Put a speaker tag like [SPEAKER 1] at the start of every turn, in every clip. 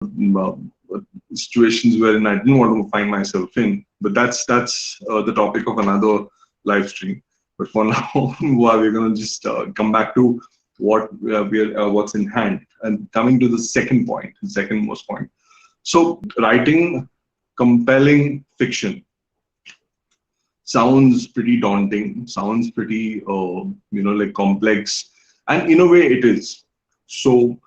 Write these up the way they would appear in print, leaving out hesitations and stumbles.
[SPEAKER 1] uh, situations wherein I didn't want to find myself in. But that's the topic of another live stream. But for now, we're going to just come back to what's in hand. And coming to the second point, the second most point. So writing compelling fiction sounds pretty daunting, sounds pretty like complex, and in a way it is. So,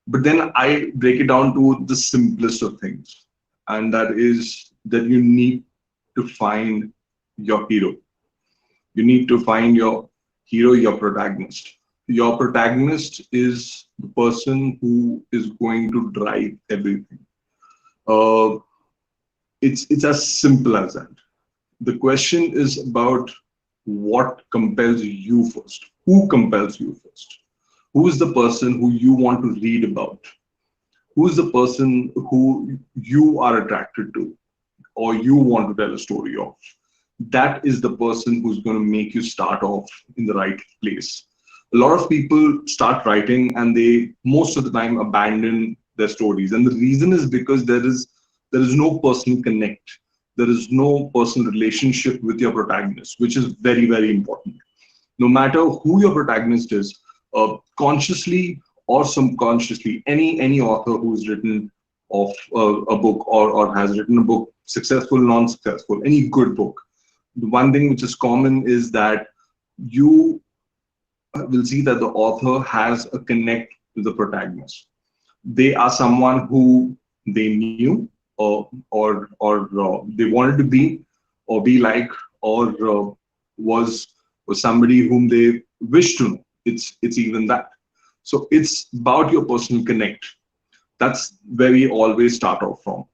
[SPEAKER 1] but then I break it down to the simplest of things, and that is that you need to find your hero. You need to find your hero, your protagonist. Your protagonist is the person who is going to drive everything. Uh, it's as simple as that. The question is about what compels you first. Who compels you first? Who is the person who you want to read about? Who is the person who you are attracted to or you want to tell a story of? That is the person who's going to make you start off in the right place. A lot of people start writing and they most of the time abandon their stories. And the reason is because there is no personal connect. There is no personal relationship with your protagonist, which is very, very important. No matter who your protagonist is, consciously or subconsciously, any author who's written of a book or has written a book, successful, non-successful, any good book, the one thing which is common is that you will see that the author has a connect with the protagonist. They are someone who they knew or they wanted to be or be like or was somebody whom they wish to know. It's even that. So it's about your personal connect. That's where we always start off from.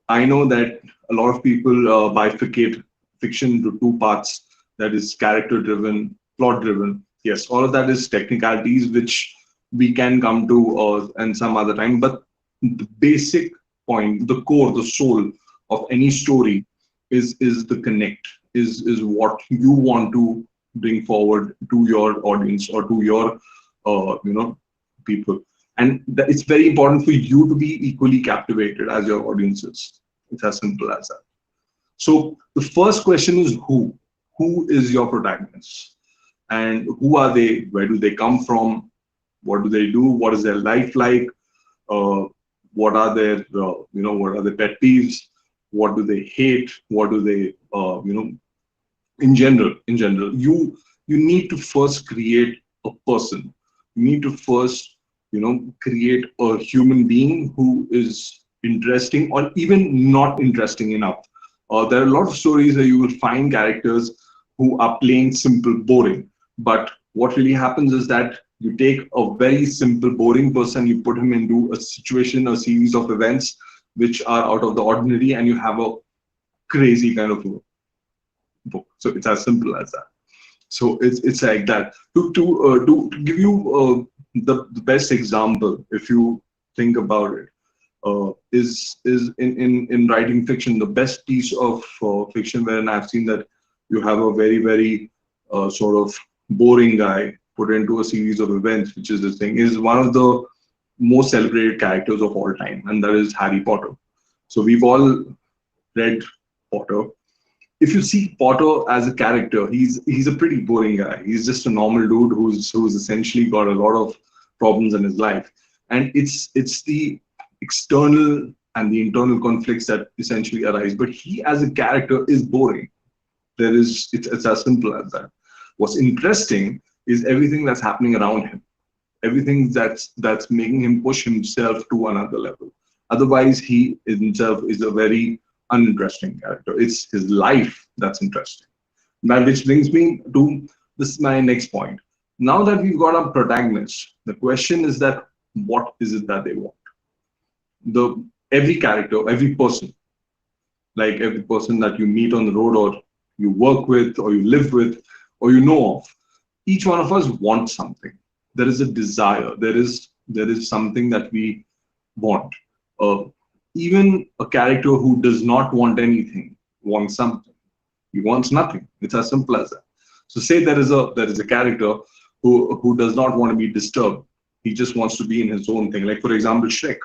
[SPEAKER 1] I know that a lot of people bifurcate fiction into two parts. That is character driven, plot driven. Yes, all of that is technicalities which we can come to and some other time. But the basic point, the core, the soul of any story is the connect, is what you want to bring forward to your audience or to your people. And it's very important for you to be equally captivated as your audiences. It's as simple as that. So the first question is who? Who is your protagonist? And who are they? Where do they come from? What do they do? What is their life like? Uh, what are their what are their pet peeves? What do they hate? What do they in general you need to first create a person. You need to first create a human being who is interesting or even not interesting enough. There are a lot of stories where you will find characters who are plain simple boring, but what really happens is that you take a very simple boring person, you put him into a situation, a series of events which are out of the ordinary, and you have a crazy kind of book. So it's as simple as that. So it's like that. To give you the best example, if you think about it, is in writing fiction, the best piece of fiction wherein I've seen that you have a very, very sort of boring guy put into a series of events, which is this thing, is one of the most celebrated characters of all time, and that is Harry Potter. So we've all read Potter. If you see Potter as a character, he's a pretty boring guy. He's just a normal dude who's essentially got a lot of problems in his life, and it's the external and the internal conflicts that essentially arise. But he as a character is boring. It's as simple as that. What's interesting is everything that's happening around him, everything that's making him push himself to another level. Otherwise, he himself is a very uninteresting character. It's his life that's interesting. Now, which brings me to this my next point. Now that we've got a protagonist, the question is that what is it that they want? Every character, every person, like every person that you meet on the road or you work with or you live with or you know of, each one of us wants something. There is a desire. There is something that we want. Even a character who does not want anything wants something. He wants nothing. It's as simple as that. So say there is a character who does not want to be disturbed. He just wants to be in his own thing. Like for example, Shrek.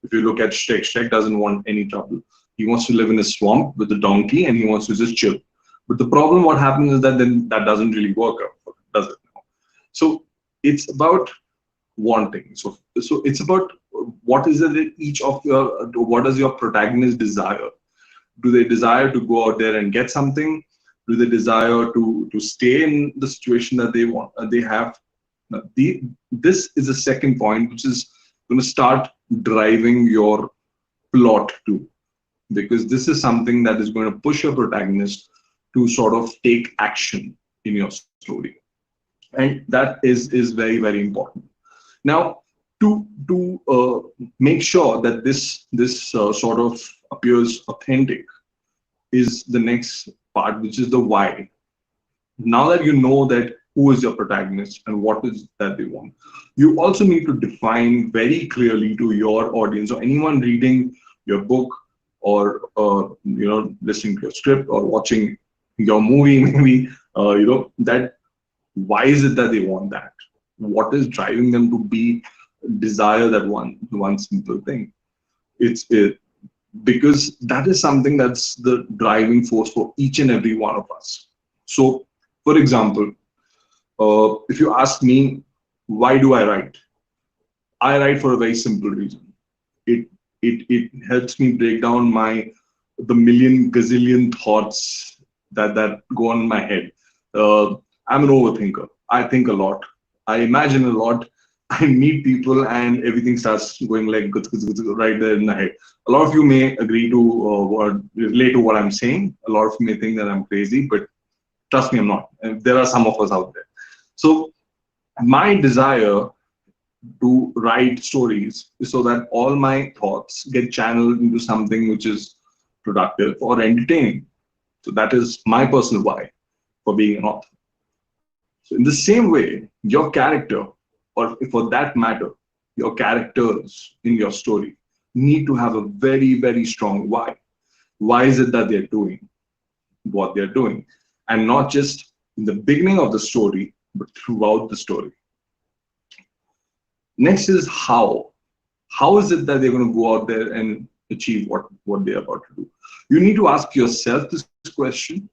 [SPEAKER 1] If you look at Shrek, Shrek doesn't want any trouble. He wants to live in a swamp with a donkey and he wants to just chill. But the problem, what happens is that then that doesn't really work out, does it? So it's about wanting. So it's about what is it that each of your, what does your protagonist desire? Do they desire to go out there and get something? Do they desire to stay in the situation that they want, they have? Now, this is the second point, which is going to start driving your plot too, because this is something that is going to push your protagonist to sort of take action in your story, and that is very, very important. Now, to make sure that this sort of appears authentic is the next part, which is the why. Now that you know that who is your protagonist and what is that they want, you also need to define very clearly to your audience or anyone reading your book, or listening to your script or watching your movie maybe, that why is it that they want that? What is driving them to be desire that one simple thing? It because that is something that's the driving force for each and every one of us. So, for example, if you ask me, why do I write? I write for a very simple reason. It it helps me break down the million gazillion thoughts that go on in my head. I'm an overthinker. I think a lot. I imagine a lot. I meet people and everything starts going like right there in the head. A lot of you may agree to or relate to what I'm saying. A lot of you may think that I'm crazy, but trust me, I'm not. And there are some of us out there. So my desire to write stories is so that all my thoughts get channeled into something which is productive or entertaining. So that is my personal why for being an author. So in the same way, your character, or for that matter, your characters in your story need to have a very, very strong why. Why is it that they're doing what they're doing? And not just in the beginning of the story, but throughout the story. Next is how. How is it that they're going to go out there and achieve what they're about to do? You need to ask yourself this question.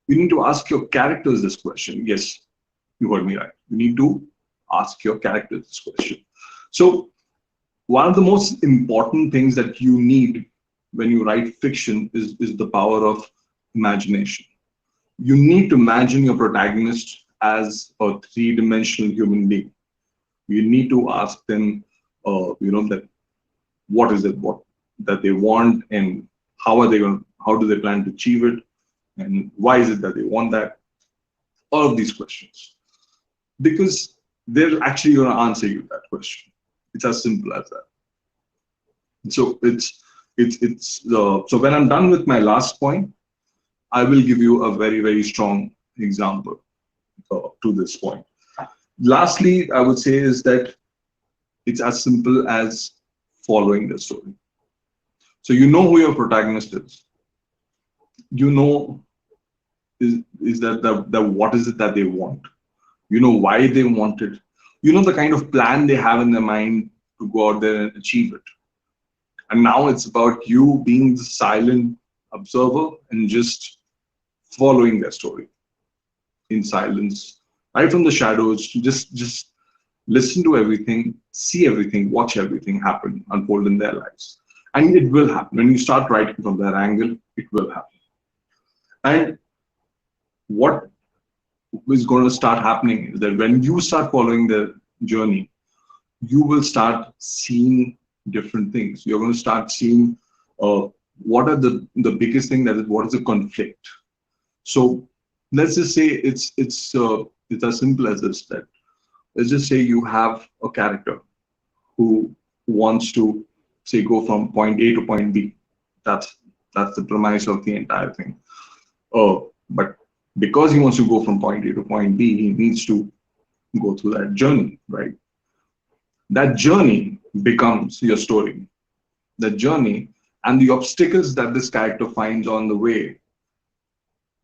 [SPEAKER 1] You need to ask your characters this question. Yes, you heard me right. You need to ask your characters this question. So one of the most important things that you need when you write fiction is the power of imagination. You need to imagine your protagonist as a three-dimensional human being. You need to ask them, that what is it what that they want, and how do they plan to achieve it, and why is it that they want that? All of these questions, because they're actually going to answer you that question. It's as simple as that. So so when I'm done with my last point, I will give you a very, very strong example to this point. Lastly, I would say is that it's as simple as following the story. So you know who your protagonist is. You know is that the what is it that they want. You know why they want it. You know the kind of plan they have in their mind to go out there and achieve it. And now it's about you being the silent observer and just following their story in silence, right from the shadows. Just listen to everything, see everything, watch everything happen, unfold in their lives. And it will happen. When you start writing from that angle, it will happen. And what is going to start happening is that when you start following the journey, you will start seeing different things. You're going to start seeing what are the biggest thing, that is what is the conflict. So let's just say it's as simple as this, that let's just say you have a character who wants to say go from point A to point B. That's the premise of the entire thing. But because he wants to go from point A to point B, he needs to go through that journey, right? That journey becomes your story. The journey and the obstacles that this character finds on the way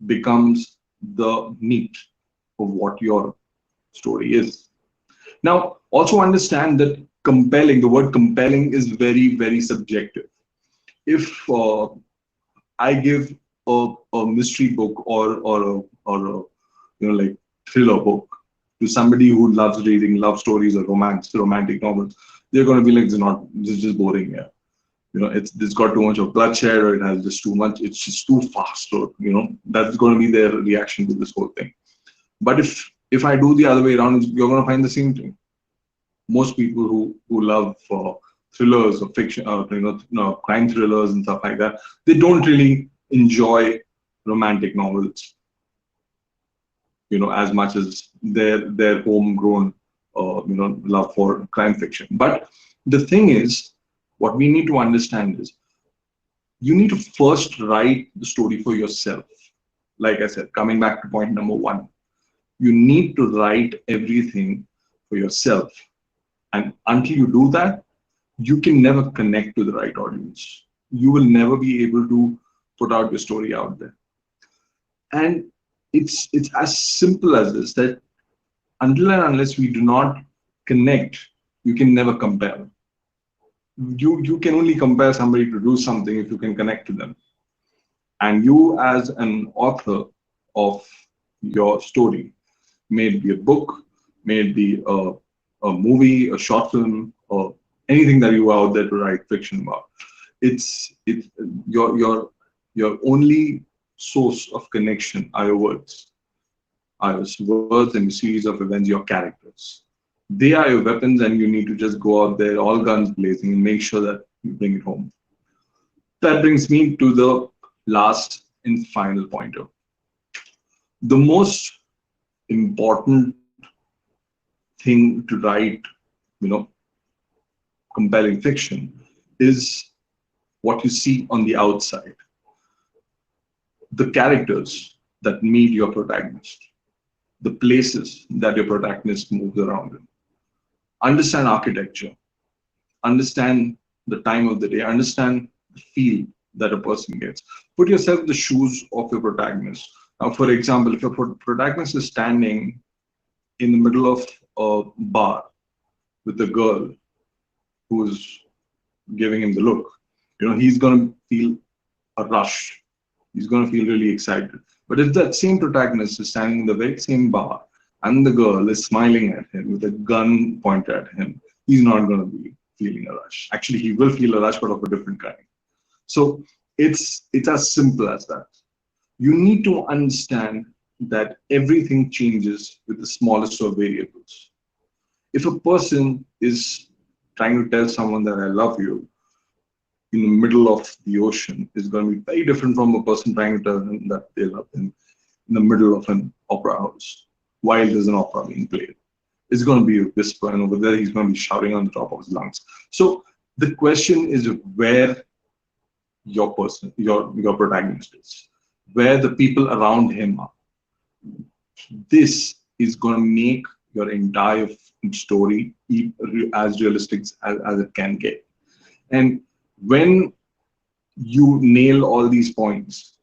[SPEAKER 1] becomes the meat of what your story is. Now, also understand that compelling, the word compelling is very, very subjective. If I give a mystery book or a like thriller book to somebody who loves reading love stories or romantic novels, they're going to be like, this is just boring. Yeah, it's got too much of bloodshed, or it has just too much. It's just too fast, or that's going to be their reaction to this whole thing. But if I do the other way around, you're going to find the same thing. Most people who love thrillers or fiction, crime thrillers and stuff like that, they don't really enjoy romantic novels, as much as their homegrown, love for crime fiction. But the thing is, what we need to understand is you need to first write the story for yourself. Like I said, coming back to point number one, you need to write everything for yourself. And until you do that, you can never connect to the right audience. You will never be able to put out your story out there. And it's as simple as this, that until and unless we do not connect, you can never compare. You can only compare somebody to do something if you can connect to them. And you, as an author of your story, may it be a book, may it be a movie, a short film, or anything that you are out there to write fiction about, it's your only source of connection are your words. Are your words and a series of events, your characters. They are your weapons, and you need to just go out there, all guns blazing, and make sure that you bring it home. That brings me to the last and final pointer. The most important thing to write, compelling fiction is what you see on the outside. The characters that meet your protagonist, the places that your protagonist moves around in. Understand architecture, understand the time of the day, understand the feel that a person gets. Put yourself in the shoes of your protagonist. Now, for example, if your protagonist is standing in the middle of a bar with a girl who's giving him the look, he's going to feel a rush. He's going to feel really excited. But if that same protagonist is standing in the very same bar and the girl is smiling at him with a gun pointed at him, he's not going to be feeling a rush. Actually, he will feel a rush, but of a different kind. So it's as simple as that. You need to understand that everything changes with the smallest of variables. If a person is trying to tell someone that I love you in the middle of the ocean, is going to be very different from a person trying to tell him that they love him in the middle of an opera house while there's an opera being played. It's going to be a whisper, and over there he's going to be shouting on the top of his lungs. So the question is where your protagonist is, where the people around him are. This is going to make your entire story as realistic as it can get. And when you nail all these points,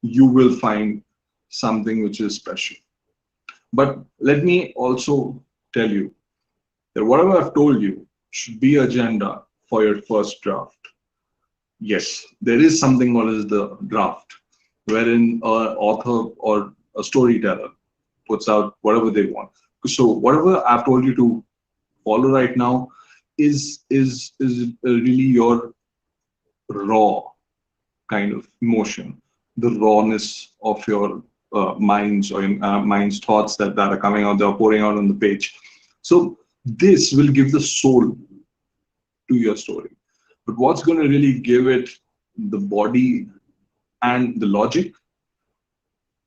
[SPEAKER 1] you will find something which is special. But let me also tell you that whatever I've told you should be agenda for your first draft. Yes, there is something called as the draft, wherein an author or a storyteller puts out whatever they want. So whatever I've told you to follow right now is really your raw kind of emotion, the rawness of your minds or mind's thoughts that are coming out, they're pouring out on the page. So this will give the soul to your story. But what's going to really give it the body and the logic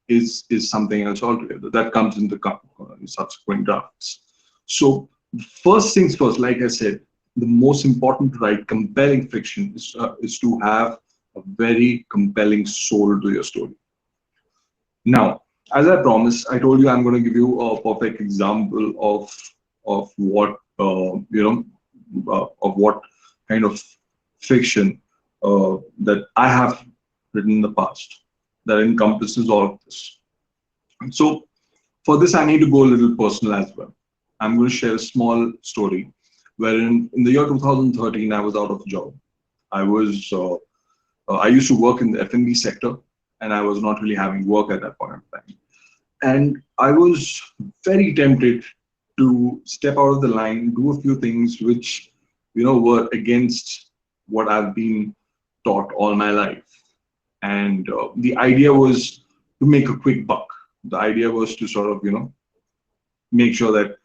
[SPEAKER 1] is something else altogether that comes in the subsequent drafts. So first things first, like I said, the most important to write compelling fiction is to have a very compelling soul to your story. Now, as I promised, I told you I'm going to give you a perfect example of what of what kind of fiction that I have written in the past that encompasses all of this. So for this, I need to go a little personal as well. I'm going to share a small story wherein in the year 2013 I was out of job. I was I used to work in the F&B sector, and I was not really having work at that point of time. And I was very tempted to step out of the line, do a few things which, were against what I've been taught all my life. And the idea was to make a quick buck. The idea was to sort of, make sure that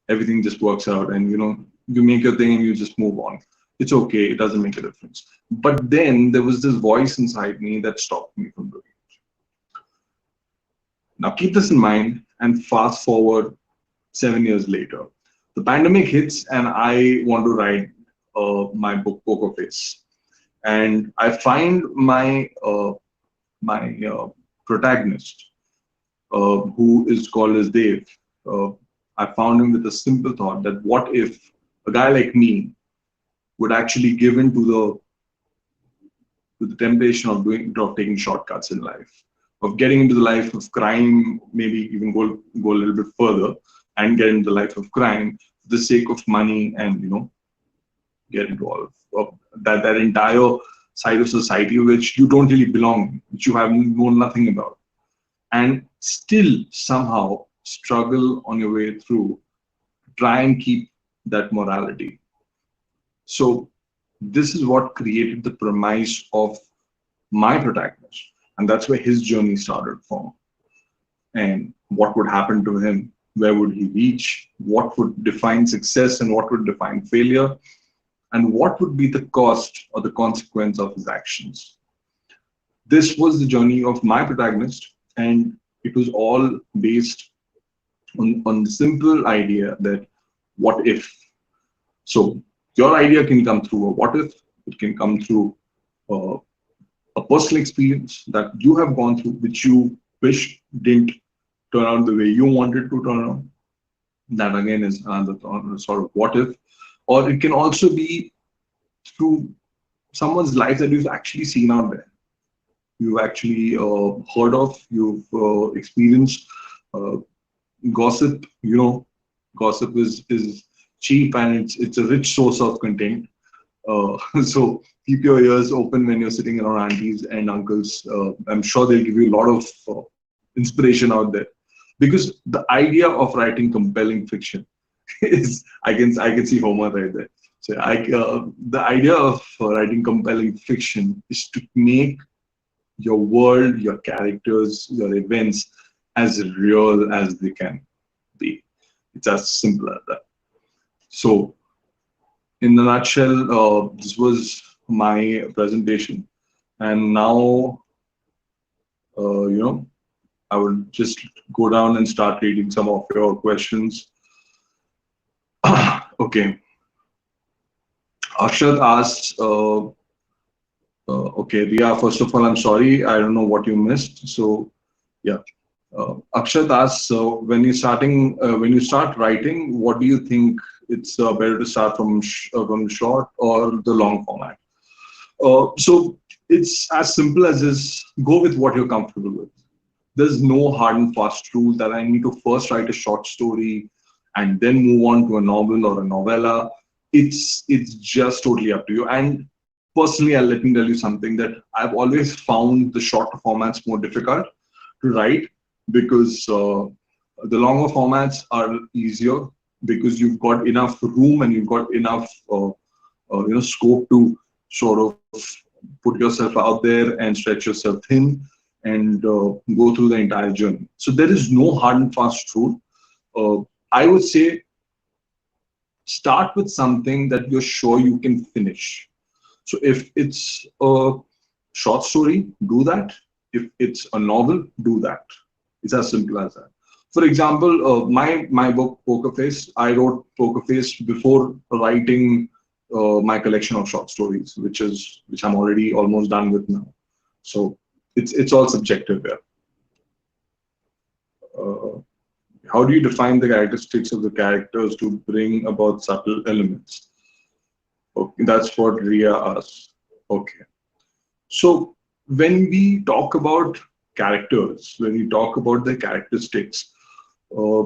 [SPEAKER 1] everything just works out, and you make your thing and you just move on. It's okay, it doesn't make a difference. But then there was this voice inside me that stopped me from doing it. Now keep this in mind and fast forward 7 years later. The pandemic hits and I want to write my book Poker Face. And I find my protagonist, who is called as Dave. Uh, I found him with a simple thought that what if a guy like me would actually give in to the temptation of taking shortcuts in life, of getting into the life of crime, maybe even go a little bit further and get into the life of crime for the sake of money, and get into all of that entire side of society which you don't really belong in, which you have known nothing about, and still somehow struggle on your way through, try and keep that morality. So this is what created the premise of my protagonist, and that's where his journey started from. And what would happen to him? Where would he reach? What would define success and what would define failure? And what would be the cost or the consequence of his actions? This was the journey of my protagonist, and it was all based on the simple idea that what if? So your idea can come through a what if, it can come through uh, a personal experience that you have gone through, which you wish didn't turn out the way you wanted to turn out. That again is another sort of what if. Or it can also be through someone's life that you've actually seen out there. You've actually heard of, you've experienced uh, gossip. Gossip is cheap and it's a rich source of content. So keep your ears open when you're sitting around aunties and uncles. I'm sure they'll give you a lot of inspiration out there, because the idea of writing compelling fiction is I can see Homer right there. So the idea of writing compelling fiction is to make your world, your characters, your events as real as they can be. It's as simple as that. So in a nutshell, this was my presentation, and now uh, you know I would just go down and start reading some of your questions. Okay, Akshat asks, okay, Ria, first of all, I'm sorry, I don't know what you missed. So, yeah. Akshat asks, so when you start writing, what do you think it's better to start from short or the long format? So it's as simple as this: go with what you're comfortable with. There's no hard and fast rule that I need to first write a short story and then move on to a novel or a novella. It's just totally up to you. And personally, let me tell you something that I've always found the shorter formats more difficult to write, because the longer formats are easier because you've got enough room and you've got enough scope to sort of put yourself out there and stretch yourself thin and go through the entire journey. So there is no hard and fast rule. I would say start with something that you're sure you can finish. So if it's a short story, do that. If it's a novel, do that. It's as simple as that. For example, my book Poker Face, I wrote Poker Face before writing my collection of short stories, which I'm already almost done with now. So it's all subjective here. Uh, how do you define the characteristics of the characters to bring about subtle elements? Okay, that's what Ria asks. Okay. So when we talk about characters, when we talk about the characteristics, uh,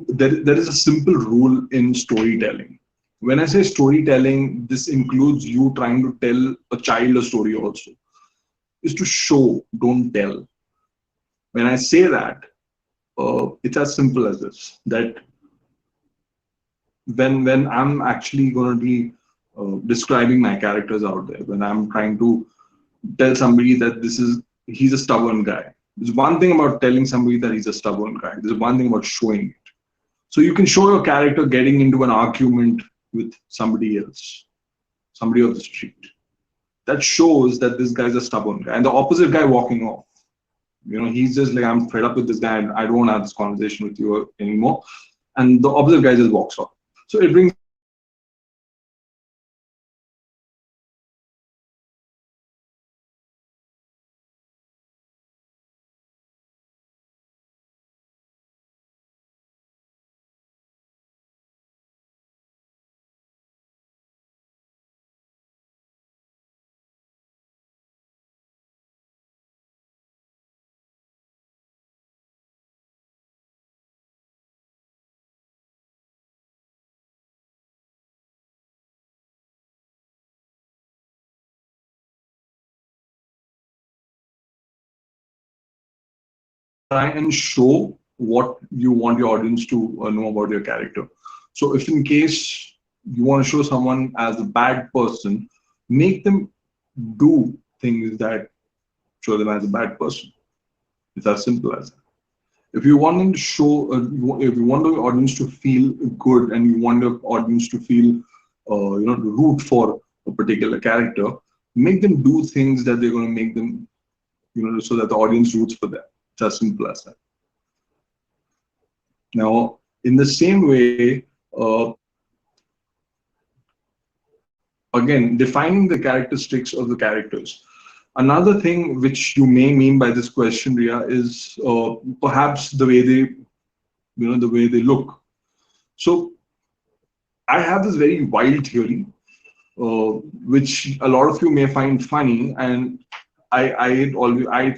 [SPEAKER 1] there is a simple rule in storytelling. When I say storytelling, this includes you trying to tell a child a story also. Is to show, don't tell. When I say that, it's as simple as this. That when I'm actually going to be describing my characters out there, when I'm trying to tell somebody that he's a stubborn guy. There's one thing about telling somebody that he's a stubborn guy. There's one thing about showing it. So you can show your character getting into an argument with somebody else, somebody off the street. That shows that this guy's a stubborn guy, and the opposite guy walking off. He's just like, I'm fed up with this guy, and I don't want to have this conversation with you anymore. And the opposite guy just walks off. So it brings try and show what you want your audience to know about your character. So if in case you want to show someone as a bad person, make them do things that show them as a bad person. It's as simple as that. If you want them to show, if you want your audience to feel good and you want your audience to feel, to root for a particular character, make them do things that they're going to make them, so that the audience roots for them. It's as simple as that. Now, in the same way, again, defining the characteristics of the characters. Another thing which you may mean by this question, Ria, is perhaps the way they look. So I have this very wild theory, which a lot of you may find funny, and I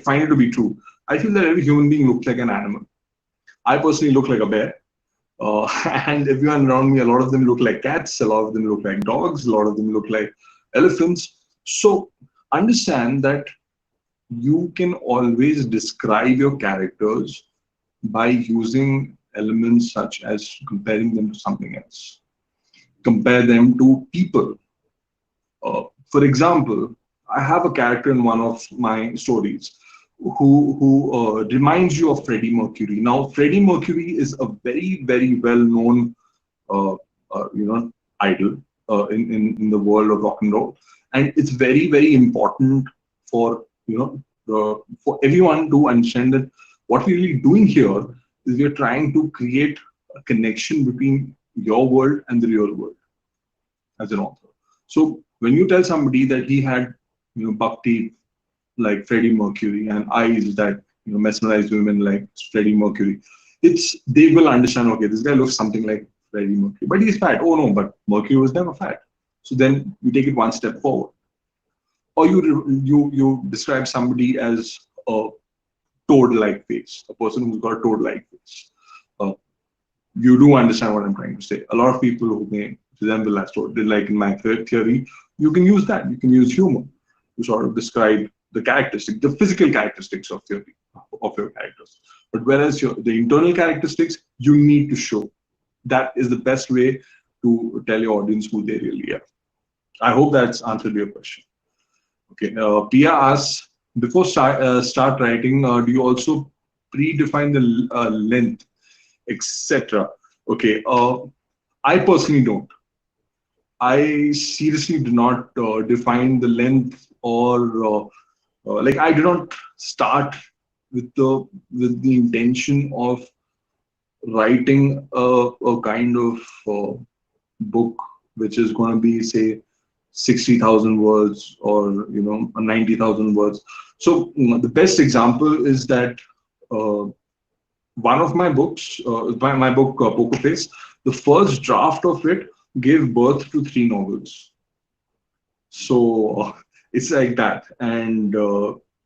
[SPEAKER 1] find it to be true. I feel that every human being looks like an animal. I personally look like a bear. And everyone around me, a lot of them look like cats, a lot of them look like dogs, a lot of them look like elephants. So understand that you can always describe your characters by using elements such as comparing them to something else. Compare them to people. For example, I have a character in one of my stories who reminds you of Freddie Mercury. Now, Freddie Mercury is a very, very well-known, uh, idol in the world of rock and roll, and it's very, very important for for everyone to understand that what we're really doing here is we're trying to create a connection between your world and the real world as an author. So when you tell somebody that he had buck teeth like Freddie Mercury and eyes that mesmerize women like Freddie Mercury, they will understand. Okay, this guy looks something like Freddie Mercury, but he's fat. Oh no, but Mercury was never fat. So then you take it one step forward, or you describe somebody as a toad-like face, a person who's got a toad-like face. Uh, you do understand what I'm trying to say. A lot of people who may resemble that toad, like in my theory, you can use that. You can use humor to sort of describe the characteristics, the physical characteristics of your characters. But whereas the internal characteristics, you need to show. That is the best way to tell your audience who they really are. I hope that's answered your question. Okay, Pia asks, before start writing, do you also predefine the length, etc.? Okay, I personally don't. I seriously do not define the length or like I do not start with the intention of writing a kind of book which is going to be, say, 60,000 words or 90,000 words. So the best example is that one of my books, my book Poker Face, the first draft of it gave birth to 3 novels. So it's like that, and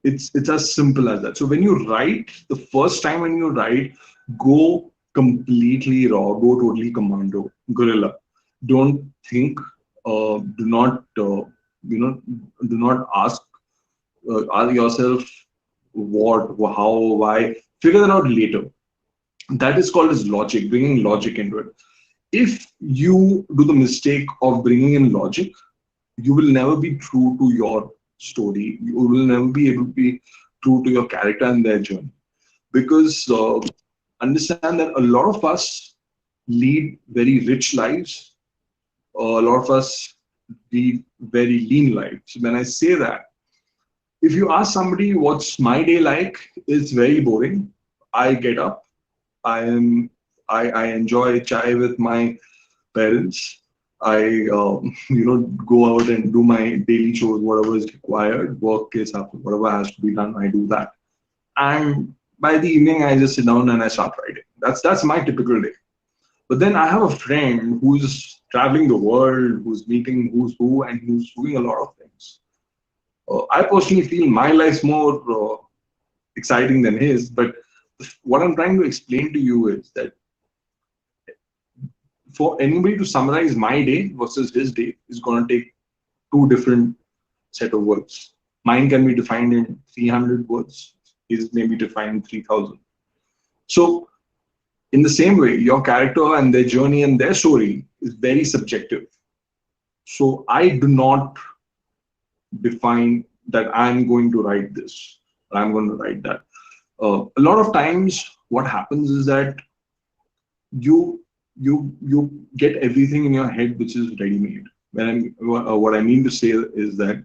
[SPEAKER 1] it's as simple as that. So when you write, the first time when you write, go completely raw, go totally commando, guerrilla. Don't think, do not, do not ask yourself what, how, why. Figure that out later. That is called as logic, bringing logic into it. If you do the mistake of bringing in logic, you will never be true to your story. You will never be able to be true to your character and their journey. Because understand that a lot of us lead very rich lives. A lot of us lead very lean lives. When I say that, if you ask somebody what's my day like, it's very boring. I get up, I am I enjoy chai with my parents. I go out and do my daily chores, whatever is required. Work is up, whatever has to be done, I do that. And by the evening, I just sit down and I start writing. That's my typical day. But then I have a friend who's traveling the world, who's meeting who's who, and who's doing a lot of things. I personally feel my life's more exciting than his. But what I'm trying to explain to you is that for anybody to summarize my day versus his day is going to take two different set of words. Mine can be defined in 300 words. His may be defined in 3,000. So in the same way, your character and their journey and their story is very subjective. So I do not define that I'm going to write this, I'm going to write that. A lot of times, what happens is that you get everything in your head which is ready-made. What I mean to say is that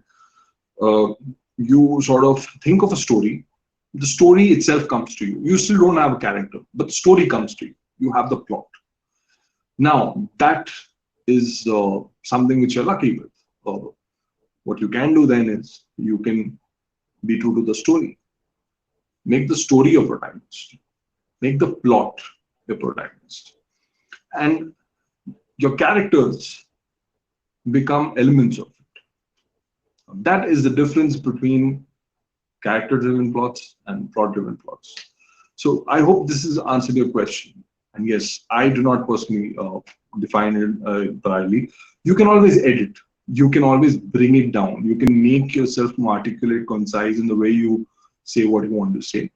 [SPEAKER 1] uh, you sort of think of a story. The story itself comes to you. You still don't have a character, but the story comes to you. You have the plot. Now that is something which you're lucky with. What you can do then is you can be true to the story. Make the story your protagonist. Make the plot your protagonist. And your characters become elements of it. That is the difference between character-driven plots and plot-driven plots. So I hope this has answered your question. And yes, I do not personally define it entirely. You can always edit. You can always bring it down. You can make yourself more articulate, concise in the way you say what you want to say.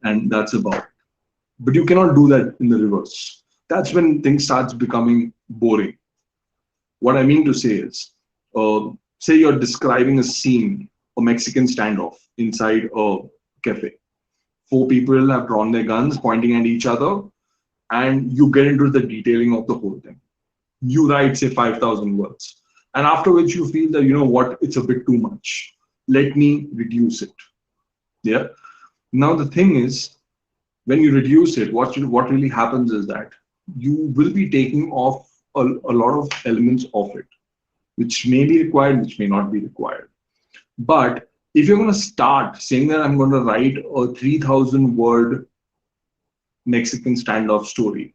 [SPEAKER 1] And that's about it. But you cannot do that in the reverse. That's when things starts becoming boring. What I mean to say is, say you're describing a scene, a Mexican standoff inside a cafe. Four people have drawn their guns, pointing at each other, and you get into the detailing of the whole thing. You write, say, 5,000 words. And after which you feel that, you know what, it's a bit too much. Let me reduce it. Yeah. Now, the thing is, when you reduce it, what really happens is that you will be taking off a lot of elements of it, which may be required, which may not be required. But if you're going to start saying that I'm going to write a 3,000 word Mexican standoff story,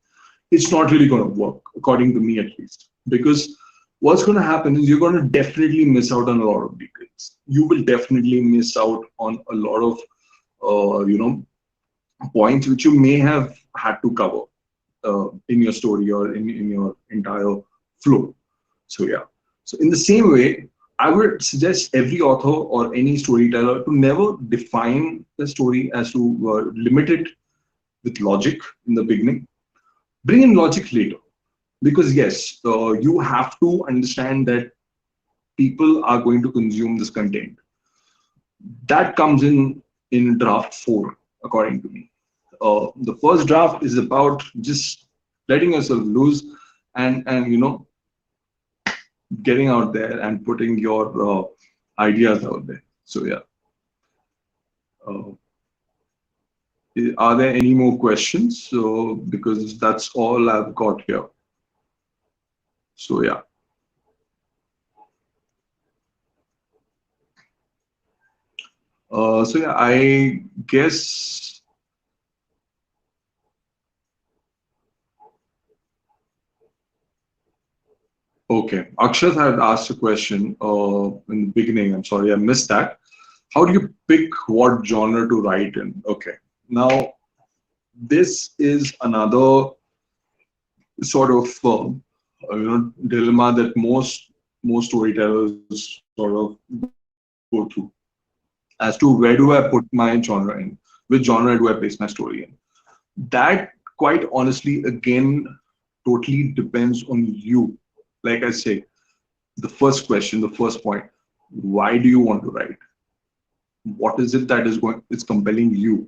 [SPEAKER 1] it's not really going to work, according to me at least. Because what's going to happen is you're going to definitely miss out on a lot of details. You will definitely miss out on a lot of, points which you may have had to cover in your story or in your entire flow. So yeah. So in the same way, I would suggest every author or any storyteller to never define the story as to limit it with logic in the beginning. Bring in logic later, because yes, you have to understand that people are going to consume this content. That comes in draft 4, according to me. The first draft is about just letting yourself loose and getting out there and putting your ideas out there. So yeah. Uh, are there any more questions? So because that's all I've got here. So yeah. So yeah, I guess. Okay, Akshat had asked a question in the beginning. I'm sorry, I missed that. How do you pick what genre to write in? Okay, now this is another sort of dilemma that most storytellers sort of go through as to where do I put my genre in, which genre do I place my story in. That quite honestly again totally depends on you. Like I say, the first question, the first point, why do you want to write? What is it that is compelling you?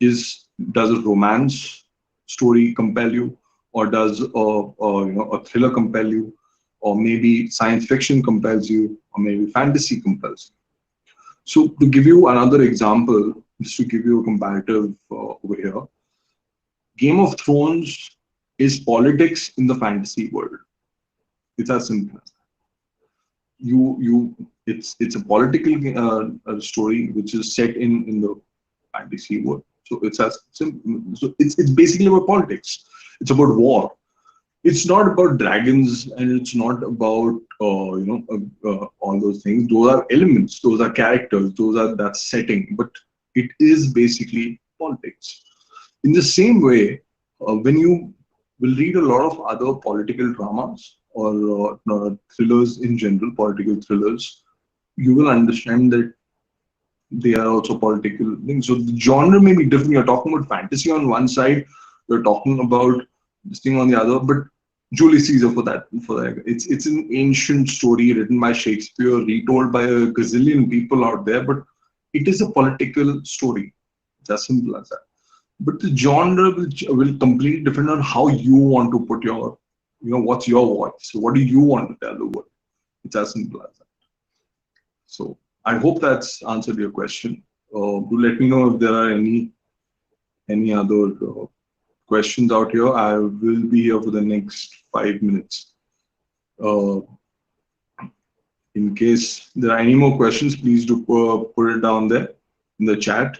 [SPEAKER 1] Does a romance story compel you, or does a thriller compel you, or maybe science fiction compels you, or maybe fantasy compels you? So to give you another example, just to give you a comparative over here, Game of Thrones is politics in the fantasy world. It's as simple as you. It's a political story which is set in the fantasy world. So it's as simple. So it's basically about politics. It's about war. It's not about dragons, and it's not about all those things. Those are elements. Those are characters. Those are that setting. But it is basically politics. In the same way, when you will read a lot of other political dramas or thrillers in general, political thrillers, you will understand that they are also political things. So the genre may be different. You're talking about fantasy on one side, you're talking about this thing on the other. But Julius Caesar, for that, it's an ancient story written by Shakespeare, retold by a gazillion people out there. But it is a political story. It's as simple as that. But the genre will completely depend on how you want to put your, what's your voice. So what do you want to tell the world? It's as simple as that. So I hope that's answered your question. Do let me know if there are any other questions out here. I will be here for the next 5 minutes. Uh, in case there are any more questions, please do put it down there in the chat,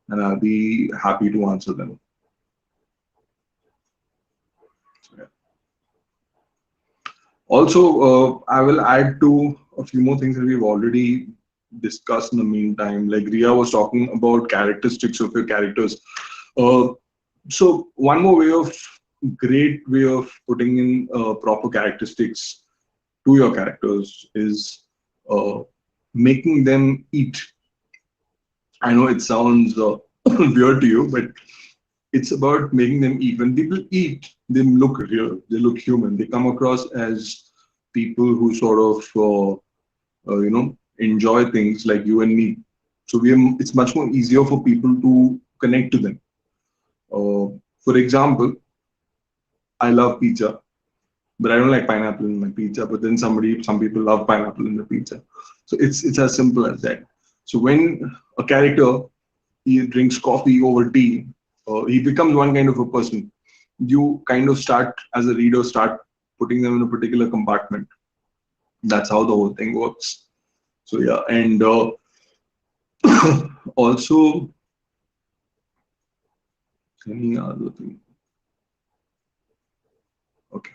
[SPEAKER 1] and I'll be happy to answer them. Also, I will add to a few more things that we've already discussed in the meantime. Like Ria was talking about characteristics of your characters. So one more great way of putting in proper characteristics to your characters is making them eat. I know it sounds weird to you, but it's about making them eat. When people eat, they look real, they look human, they come across as people who sort of enjoy things like you and me. So it's much more easier for people to connect to them. For example, I love pizza, but I don't like pineapple in my pizza. But then some people love pineapple in the pizza. So it's as simple as that. So when a character, he drinks coffee over tea, he becomes one kind of a person. You kind of start, as a reader, start putting them in a particular compartment. That's how the whole thing works. So yeah, and also any other thing. Okay.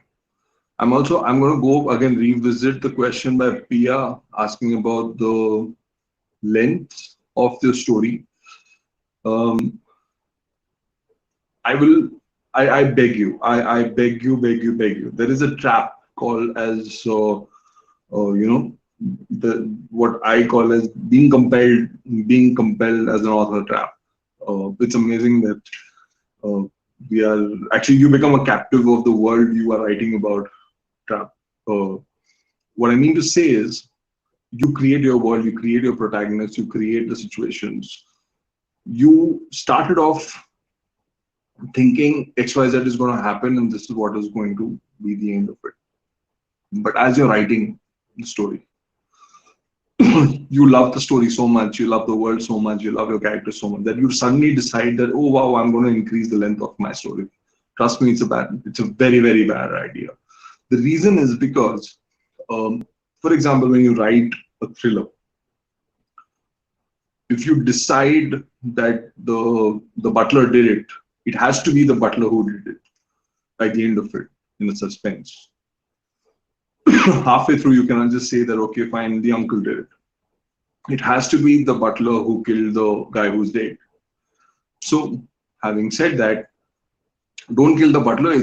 [SPEAKER 1] I'm going to go again, revisit the question by Pia asking about the length of the story. I will, I beg you, I beg you. There is a trap called as, what I call as being compelled as an author trap. It's amazing that we are actually, you become a captive of the world you are writing about. Trap. What I mean to say is, you create your world, you create your protagonists, you create the situations. You started off thinking XYZ is going to happen and this is what is going to be the end of it. But as you're writing the story, you love the story so much, you love the world so much, you love your character so much that you suddenly decide that, oh wow, I'm going to increase the length of my story. Trust me, it's a very, very bad idea. The reason is because, for example, when you write a thriller, if you decide that the butler did it, it has to be the butler who did it by the end of it in the suspense. Halfway through, you cannot just say that, okay, fine, the uncle did it. It has to be the butler who killed the guy who's dead. So, having said that, don't kill the butler.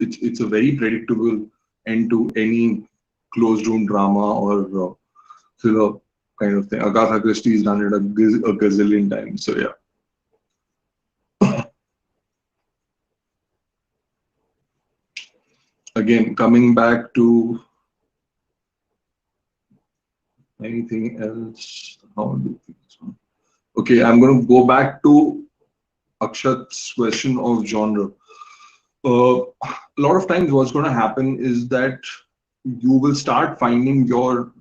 [SPEAKER 1] it's a very predictable end to any closed room drama or thriller kind of thing. Agatha Christie's done it a gazillion times. So yeah. Again, coming back to anything else, how do things? Okay, I'm going to go back to Akshat's question of genre. A lot of times, what's going to happen is that you will start finding your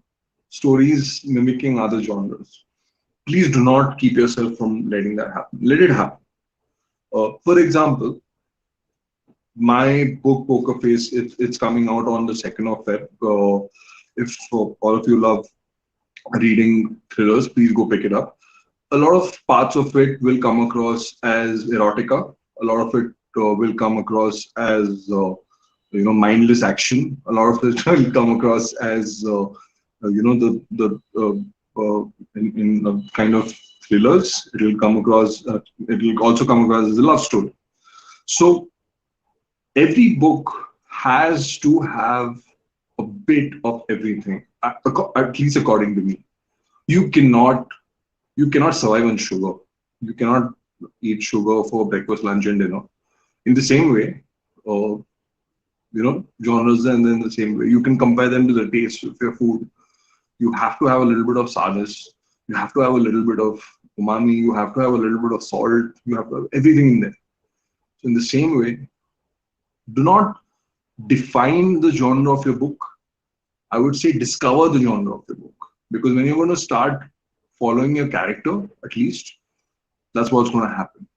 [SPEAKER 1] stories mimicking other genres. Please do not keep yourself from letting that happen. Let it happen. For example, my book Poker Face, it's coming out on the 2nd of Feb. If all of you love reading thrillers, please go pick it up. A lot of parts of it will come across as erotica. A lot of it will come across as mindless action. A lot of it will come across as in kind of thrillers. It will come across. It will also come across as a love story. So every book has to have a bit of everything, at least according to me. You cannot survive on sugar. You cannot eat sugar for breakfast, lunch, and dinner. In the same way, genres, and in the same way, you can compare them to the taste of your food. You have to have a little bit of sourness. You have to have a little bit of umami. You have to have a little bit of salt. You have to have everything in there. So in the same way, do not define the genre of your book. I would say discover the genre of the book. Because when you're going to start following your character, at least, that's what's going to happen.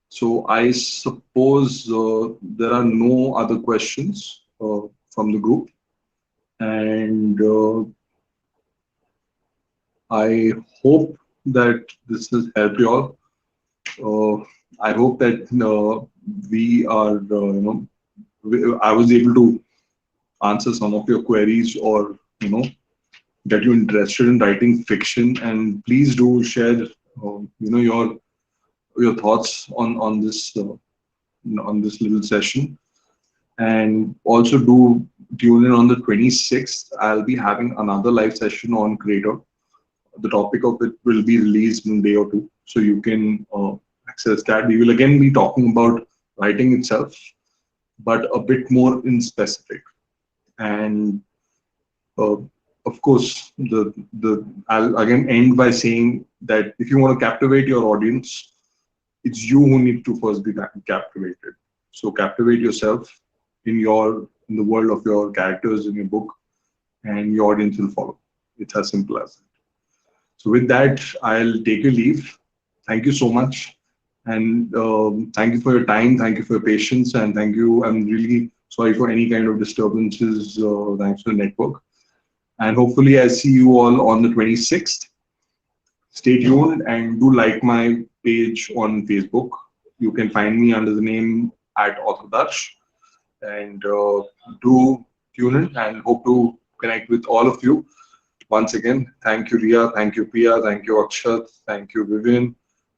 [SPEAKER 1] So I suppose there are no other questions from the group. And I hope that this has helped you all. I hope that we are, I was able to answer some of your queries or, get you interested in writing fiction. And please do share, your thoughts on this little session. And also do tune in on the 26th. I'll be having another live session on Creator. The topic of it will be released in a day or two, so you can access that. We will again be talking about writing itself, but a bit more in specific. And of course, I'll again end by saying that if you want to captivate your audience, it's you who need to first be captivated. So captivate yourself in the world of your characters in your book, and your audience will follow. It's as simple as that. So with that, I'll take your leave. Thank you so much. And thank you for your time. Thank you for your patience. And thank you. I'm really sorry for any kind of disturbances thanks to the network. And hopefully I see you all on the 26th. Stay tuned and do like my page on Facebook. You can find me under the name @Authordarsh. And do tune in and hope to connect with all of you. Once again, thank you, Ria. Thank you, Pia. Thank you, Akshat. Thank you, Vivian.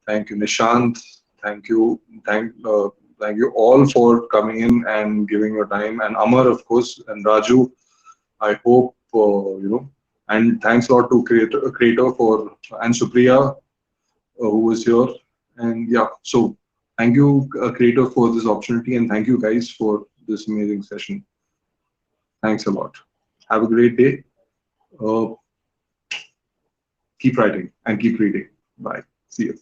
[SPEAKER 1] Thank you, Nishant. Thank you. Thank you all for coming in and giving your time. And Amar, of course, and Raju. I hope, and thanks a lot to Creator and Supriya, who was here. And yeah, so thank you, Creator, for this opportunity. And thank you guys for this amazing session. Thanks a lot. Have a great day. Keep writing and keep reading. Bye. See you.